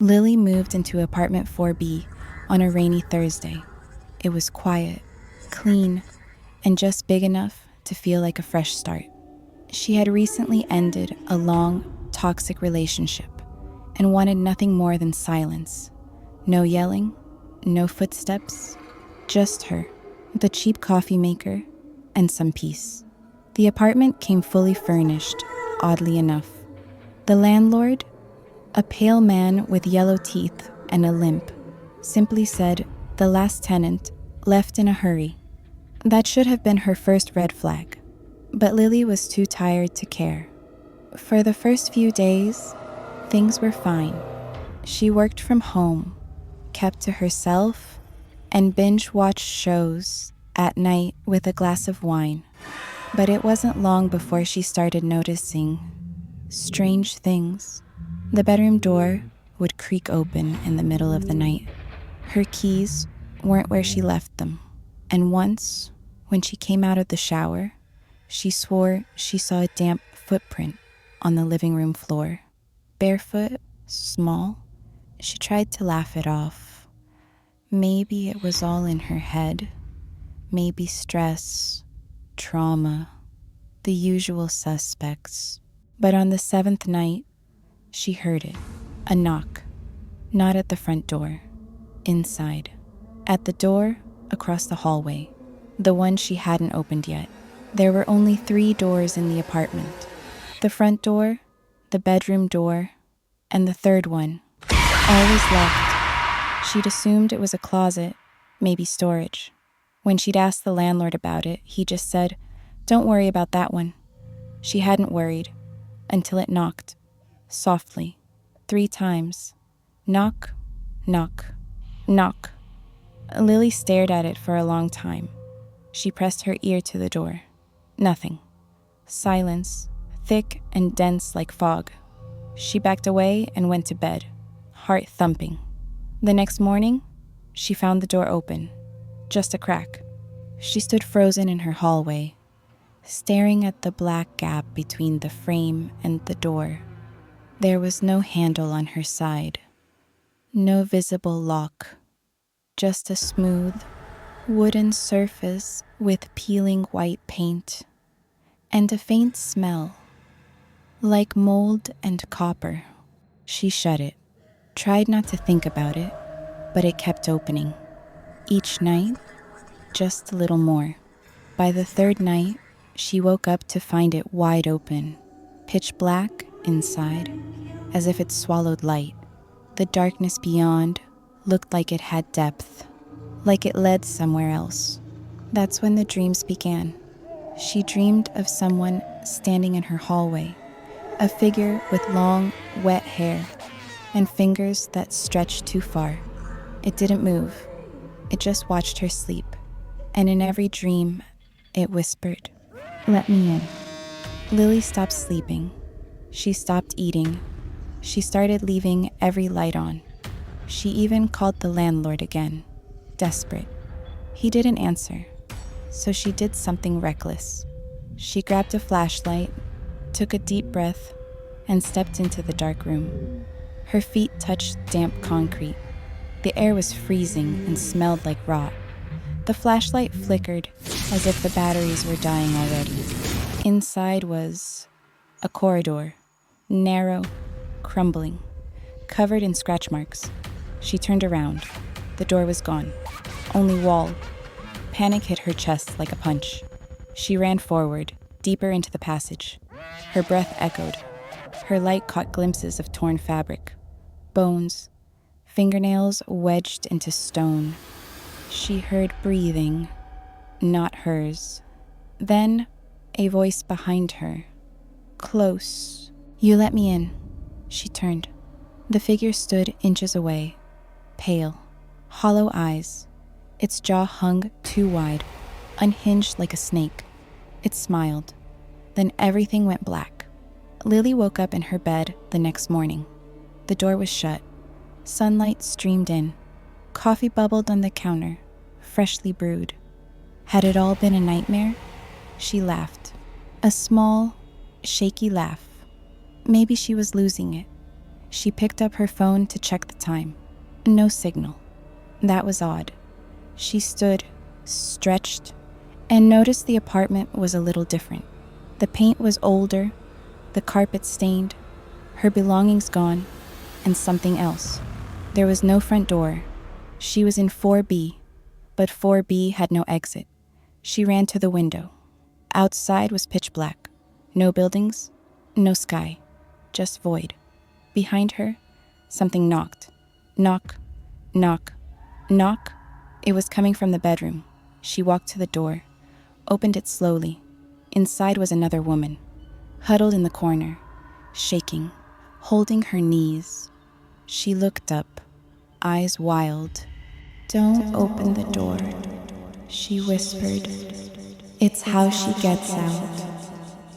Lily moved into apartment 4B on a rainy Thursday. It was quiet, clean, and just big enough to feel like a fresh start. She had recently ended a long, toxic relationship and wanted nothing more than silence. No yelling, no footsteps, just her, the cheap coffee maker, and some peace. The apartment came fully furnished, oddly enough. The landlord, a pale man with yellow teeth and a limp, simply said the last tenant left in a hurry. That should have been her first red flag, but Lily was too tired to care. For the first few days, things were fine. She worked from home, kept to herself, and binge-watched shows at night with a glass of wine. But it wasn't long before she started noticing strange things. The bedroom door would creak open in the middle of the night. Her keys weren't where she left them. And once, when she came out of the shower, she swore she saw a damp footprint on the living room floor. Barefoot, small. She tried to laugh it off. Maybe it was all in her head. Maybe stress, trauma, the usual suspects. But on the 7th night, she heard it. A knock. Not at the front door. Inside. At the door across the hallway. The one she hadn't opened yet. There were only 3 doors in the apartment. The front door, the bedroom door, and the third one. Always locked. She'd assumed it was a closet, maybe storage. When she'd asked the landlord about it, he just said, "Don't worry about that one." She hadn't worried until it knocked. Softly. 3 times. Knock, knock, knock. Lily stared at it for a long time. She pressed her ear to the door. Nothing. Silence, thick and dense like fog. She backed away and went to bed, heart thumping. The next morning, she found the door open, just a crack. She stood frozen in her hallway, staring at the black gap between the frame and the door. There was no handle on her side, no visible lock, just a smooth, wooden surface with peeling white paint, and a faint smell, like mold and copper. She shut it, tried not to think about it, but it kept opening. Each night, just a little more. By the 3rd night, she woke up to find it wide open, pitch black inside, as if it swallowed light. The darkness beyond looked like it had depth, like it led somewhere else. That's when the dreams began. She dreamed of someone standing in her hallway, a figure with long, wet hair and fingers that stretched too far. It didn't move. It just watched her sleep. And in every dream, it whispered, "Let me in." Lily stopped sleeping. She stopped eating. She started leaving every light on. She even called the landlord again, desperate. He didn't answer, so she did something reckless. She grabbed a flashlight, took a deep breath, and stepped into the dark room. Her feet touched damp concrete. The air was freezing and smelled like rot. The flashlight flickered as if the batteries were dying already. Inside was a corridor, narrow, crumbling, covered in scratch marks. She turned around. The door was gone. Only wall. Panic hit her chest like a punch. She ran forward, deeper into the passage. Her breath echoed. Her light caught glimpses of torn fabric, bones, fingernails wedged into stone. She heard breathing, not hers. Then, a voice behind her. Close. "You let me in." She turned. The figure stood inches away, pale, hollow eyes. Its jaw hung too wide, unhinged like a snake. It smiled. Then everything went black. Lily woke up in her bed the next morning. The door was shut. Sunlight streamed in. Coffee bubbled on the counter, freshly brewed. Had it all been a nightmare? She laughed. A small, shaky laugh. Maybe she was losing it. She picked up her phone to check the time. No signal. That was odd. She stood, stretched, and noticed the apartment was a little different. The paint was older, the carpet stained, her belongings gone, and something else. There was no front door. She was in 4B, but 4B had no exit. She ran to the window. Outside was pitch black. No buildings, no sky, just void. Behind her, something knocked. Knock, knock, knock. It was coming from the bedroom. She walked to the door, opened it slowly. Inside was another woman, huddled in the corner, shaking, holding her knees. She looked up, eyes wild. "Don't open the door," she whispered. "It's how she gets out."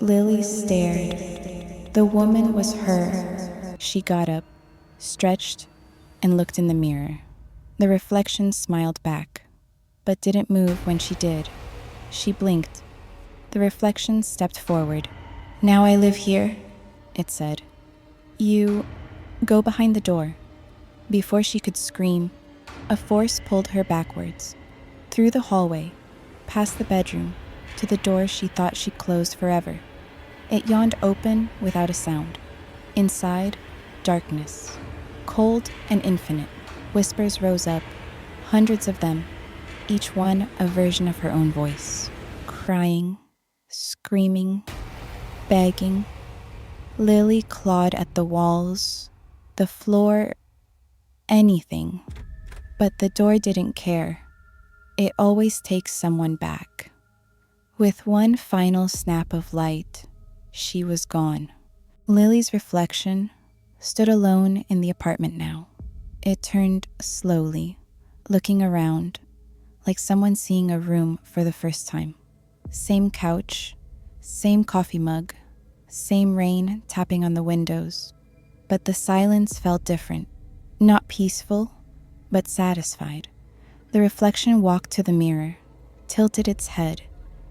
Lily stared. The woman was her. She got up, stretched, and looked in the mirror. The reflection smiled back, but didn't move when she did. She blinked. The reflection stepped forward. "Now I live here," it said. "You go behind the door." Before she could scream, a force pulled her backwards, through the hallway, past the bedroom, to the door she thought she'd closed forever. It yawned open without a sound. Inside, darkness, cold and infinite. Whispers rose up, hundreds of them, each one a version of her own voice. Crying, screaming, begging. Lily clawed at the walls, the floor, anything. But the door didn't care. It always takes someone back. With one final snap of light, she was gone. Lily's reflection stood alone in the apartment now. It turned slowly, looking around, like someone seeing a room for the first time. Same couch, same coffee mug, same rain tapping on the windows. But the silence felt different. Not peaceful, but satisfied. The reflection walked to the mirror, tilted its head,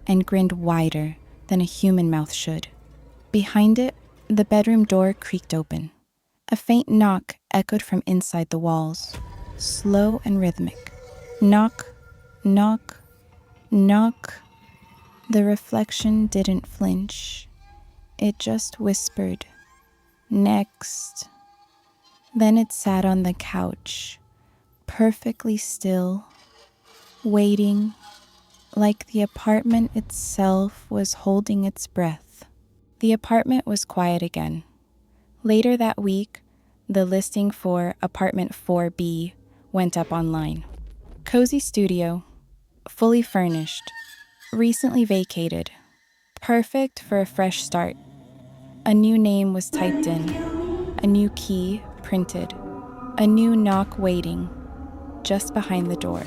and grinned wider than a human mouth should. Behind it, the bedroom door creaked open. A faint knock echoed from inside the walls, slow and rhythmic. Knock, knock, knock. The reflection didn't flinch. It just whispered, "Next." Then it sat on the couch, perfectly still, waiting, like the apartment itself was holding its breath. The apartment was quiet again. Later that week, the listing for apartment 4B went up online. Cozy studio, fully furnished, recently vacated, perfect for a fresh start. A new name was typed in, a new key printed, a new knock waiting just behind the door.